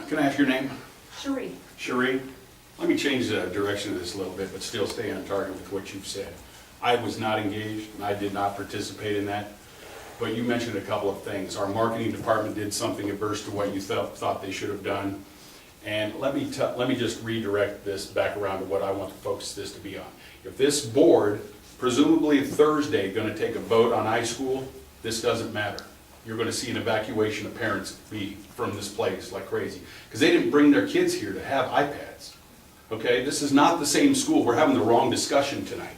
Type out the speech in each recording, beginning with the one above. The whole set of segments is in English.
Can I ask your name? Cherie. Cherie? Let me change the direction of this a little bit, but still stay on target with what you've said. I was not engaged, and I did not participate in that, but you mentioned a couple of things. Our marketing department did something adverse to what you thought they should have done. And let me just redirect this back around to what I want to focus this to be on. If this board, presumably Thursday, going to take a vote on iSchool, this doesn't matter. You're going to see an evacuation of parents from this place like crazy. Because they didn't bring their kids here to have iPads. Okay, this is not the same school. We're having the wrong discussion tonight.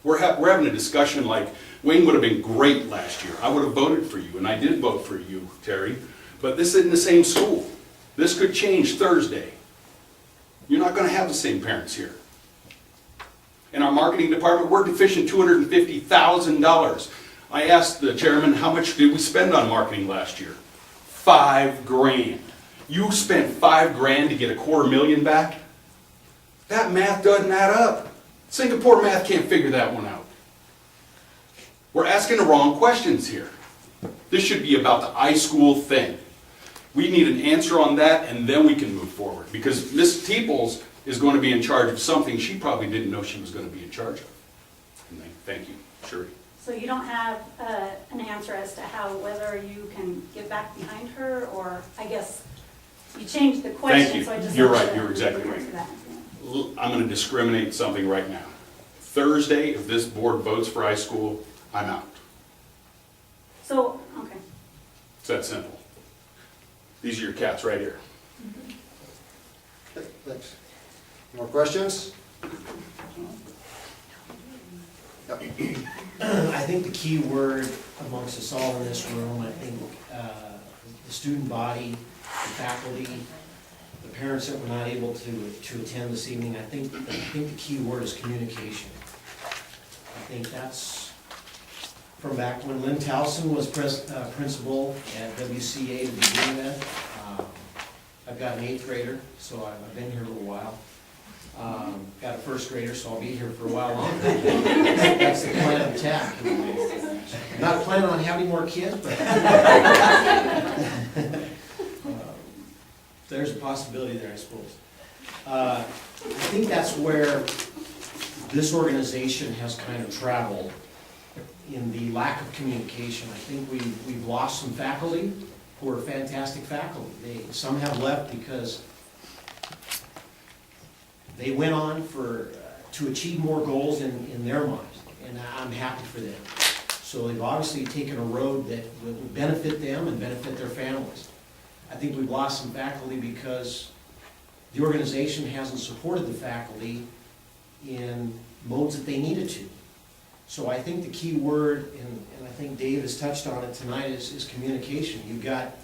We're having a discussion like, Wayne would have been great last year. I would have voted for you, and I did vote for you, Terry. But this isn't the same school. This could change Thursday. You're not going to have the same parents here. In our marketing department, we're deficient $250,000. I asked the chairman, how much did we spend on marketing last year? $5,000. You spent $5,000 to get $250,000 back? That math doesn't add up. Singapore math can't figure that one out. We're asking the wrong questions here. This should be about the iSchool thing. We need an answer on that, and then we can move forward. Because Ms. Teeples is going to be in charge of something she probably didn't know she was going to be in charge of. And thank you, Cherie. So you don't have an answer as to whether you can get back behind her, or I guess you changed the question. Thank you. So I just You're wanted right. to You're exactly answer right. that. I'm going to discriminate something right now. Thursday, if this board votes for iSchool, I'm out. So, okay. It's that simple. These are your cats right here. Okay, thanks. More questions? Yep. I think the key word amongst us all in this room, I think the student body, the faculty, the parents that were not able to attend this evening, I think the key word is communication. I think that's from back when Lynn Towson was principal at WCA to begin with. I've got an 8th grader, so I've been here a little while. Got a 1st grader, so I'll be here for a while longer. That's the plan of attack. I'm not planning on having more kids, but there's a possibility there, I suppose. I think that's where this organization has kind of traveled in the lack of communication. I think we've lost some faculty who are fantastic faculty. Some have left because they went on to achieve more goals in their minds, and I'm happy for them. So they've obviously taken a road that will benefit them and benefit their families. I think we've lost some faculty because the organization hasn't supported the faculty in modes that they needed to. So I think the key word, and I think Dave has touched on it tonight, is communication. You've got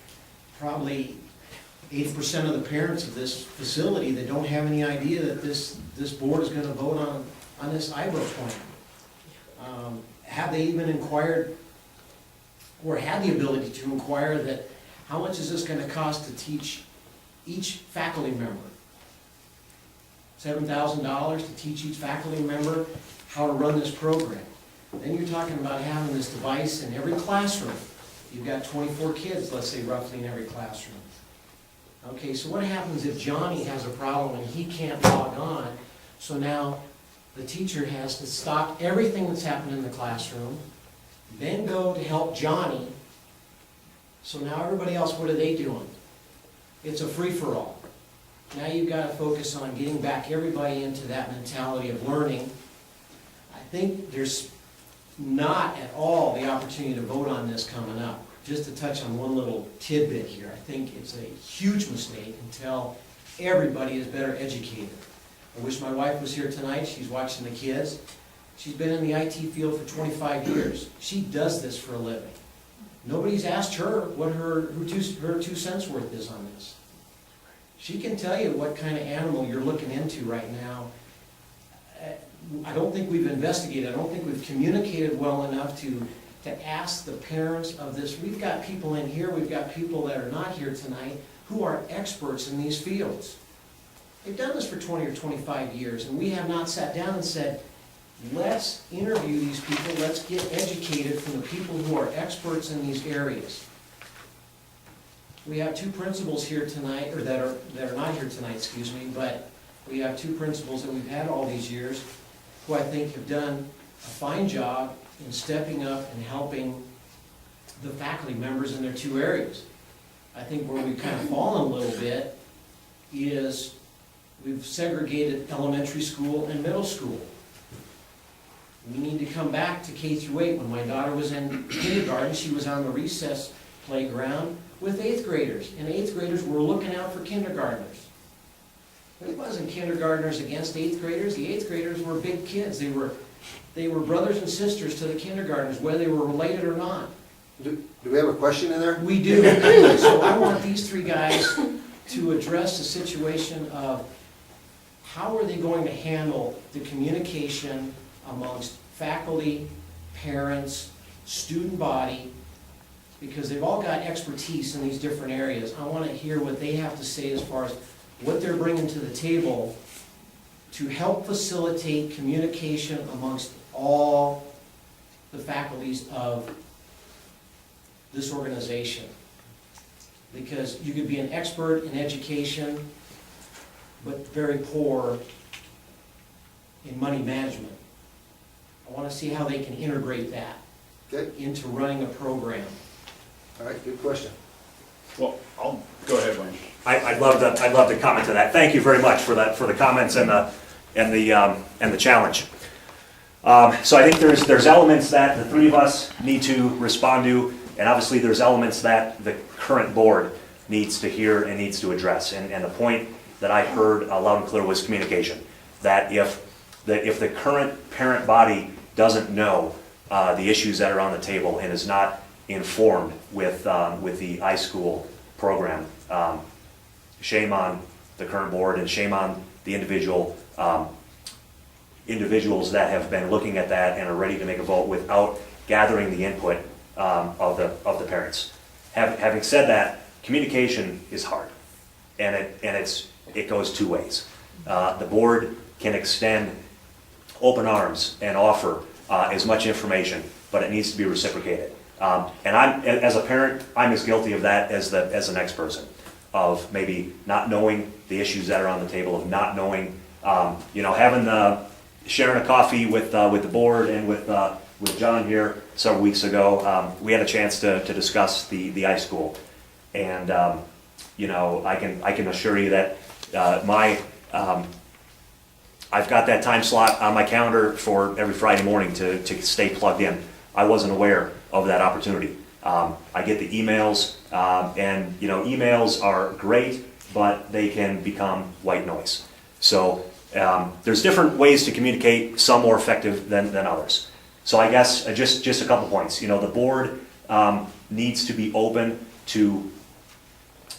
probably 80% of the parents of this facility that don't have any idea that this board is going to vote on this IBRO plan. Have they even inquired, or had the ability to inquire, that how much is this going to cost to teach each faculty member? $7,000 to teach each faculty member how to run this program. Then you're talking about having this device in every classroom. You've got 24 kids, let's say, roughly in every classroom. Okay, so what happens if Johnny has a problem and he can't log on? So now the teacher has to stop everything that's happening in the classroom, then go to help Johnny. So now everybody else, what are they doing? It's a free-for-all. Now you've got to focus on getting back everybody into that mentality of learning. I think there's not at all the opportunity to vote on this coming up. Just to touch on one little tidbit here, I think it's a huge mistake until everybody is better educated. I wish my wife was here tonight. She's watching the kids. She's been in the IT field for 25 years. She does this for a living. Nobody's asked her what her 2 cents worth is on this. She can tell you what kind of animal you're looking into right now. I don't think we've investigated. I don't think we've communicated well enough to ask the parents of this. We've got people in here, we've got people that are not here tonight who are experts in these fields. They've done this for 20 or 25 years, and we have not sat down and said, let's interview these people, let's get educated from the people who are experts in these areas. we have two principals here tonight, or that are not here tonight, excuse me, but we have two principals that we've had all these years who I think have done a fine job in stepping up and helping the faculty members in their two areas. I think where we've kind of fallen a little bit is we've segregated elementary school and middle school. We need to come back to K through 8. When my daughter was in kindergarten, she was on the recess playground with 8th graders, and 8th graders were looking out for kindergartners. But it wasn't kindergartners against 8th graders. The 8th graders were big kids. They were brothers and sisters to the kindergartners, whether they were related or not. Do we have a question in there? We do. So I want these three guys to address the situation of how are they going to handle the communication amongst faculty, parents, student body, because they've all got expertise in these different areas. I want to hear what they have to say as far as what they're bringing to the table to help facilitate communication amongst all the faculties of this organization. Because you could be an expert in education, but very poor in money management. I want to see how they can integrate that Okay, into running a program. all right, good question. Well, I'll, go ahead, Wayne. I'd love to comment to that. Thank you very much for the comments and the challenge. So I think there's elements that the three of us need to respond to, and obviously there's elements that the current board needs to hear and needs to address. And the point that I heard loud and clear was communication. That if the current parent body doesn't know the issues that are on the table and is not informed with the iSchool program, shame on the current board and shame on the individuals that have been looking at that and are ready to make a vote without gathering the input of the parents. Having said that, communication is hard, and it goes two ways. The board can extend open arms and offer as much information, but it needs to be reciprocated. And as a parent, I'm as guilty of that as the next person, of maybe not knowing the issues that are on the table, of not knowing, sharing a coffee with the board and with John here several weeks ago. We had a chance to discuss the iSchool, and I can assure you that I've got that time slot on my calendar for every Friday morning to stay plugged in. I wasn't aware of that opportunity. I get the emails, and emails are great, but they can become white noise. So there's different ways to communicate, some more effective than others. So I guess just a couple points. The board needs to be open to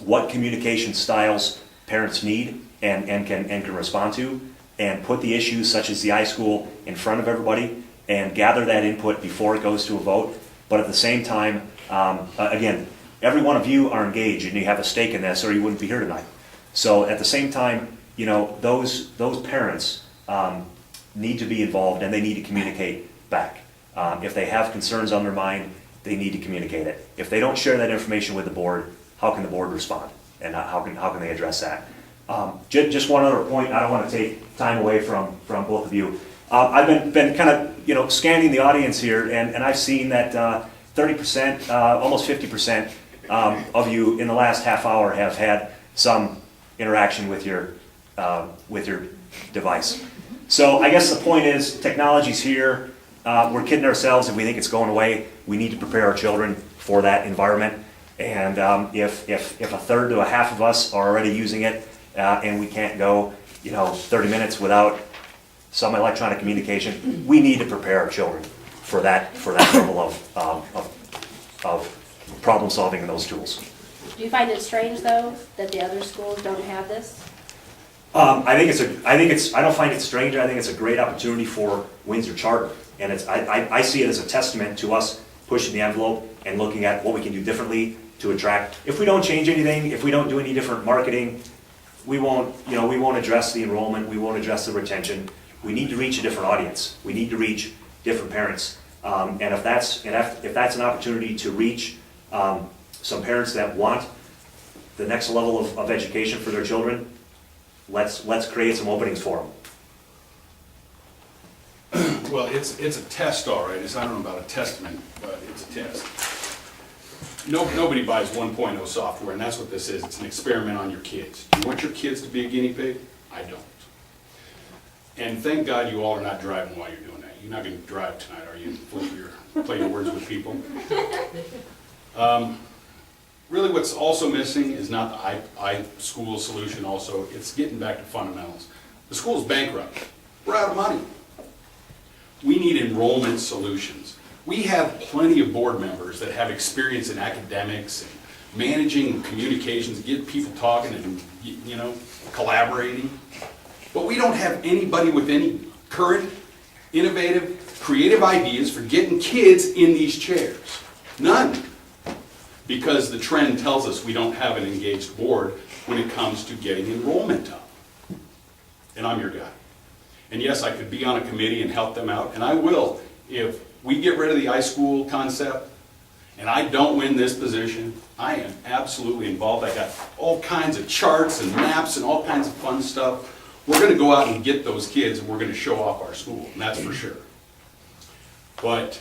what communication styles parents need and can respond to, and put the issues such as the iSchool in front of everybody and gather that input before it goes to a vote. But at the same time, again, every one of you are engaged and you have a stake in this, or you wouldn't be here tonight. So at the same time, those parents need to be involved, and they need to communicate back. If they have concerns on their mind, they need to communicate it. If they don't share that information with the board, how can the board respond? And how can they address that? Just one other point. I don't want to take time away from both of you. I've been kind of scanning the audience here, and I've seen that 30%, almost 50% of you in the last half hour have had some interaction with your device. So I guess the point is, technology's here. We're kidding ourselves if we think it's going away. We need to prepare our children for that environment. And if a third to a half of us are already using it, and we can't go 30 minutes without some electronic communication, we need to prepare our children for that level of problem solving in those tools. Do you find it strange, though, that the other schools don't have this? I don't find it strange. I think it's a great opportunity for Windsor Charter, and I see it as a testament to us pushing the envelope and looking at what we can do differently to attract. If we don't change anything, if we don't do any different marketing, we won't address the enrollment. We won't address the retention. We need to reach a different audience. We need to reach different parents, and if that's an opportunity to reach some parents that want the next level of education for their children, let's create some openings for them. Well, it's a test, all right. I don't know about a testament, but it's a test. Nobody buys 1.0 software, and that's what this is. It's an experiment on your kids. Do you want your kids to be a guinea pig? I don't. And thank God you all are not driving while you're doing that. You're not going to drive tonight, are you? Play your words with people. Really, what's also missing is not the iSchool solution also. It's getting back to fundamentals. The school's bankrupt. We're out of money. We need enrollment solutions. We have plenty of board members that have experience in academics and managing communications, get people talking and, you know, collaborating. But we don't have anybody with any current, innovative, creative ideas for getting kids in these chairs. None. Because the trend tells us we don't have an engaged board when it comes to getting enrollment up. And I'm your guy. And yes, I could be on a committee and help them out, and I will. If we get rid of the iSchool concept, and I don't win this position, I am absolutely involved. I got all kinds of charts and maps and all kinds of fun stuff. We're going to go out and get those kids, and we're going to show off our school, and that's for sure. But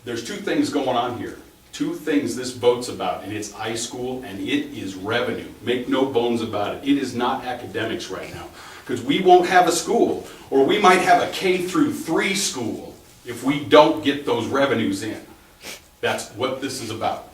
there's two things going on here. Two things this vote's about, and it's iSchool, and it is revenue. Make no bones about it. It is not academics right now. Because we won't have a school, or we might have a K-3 school if we don't get those revenues in. That's what this is about.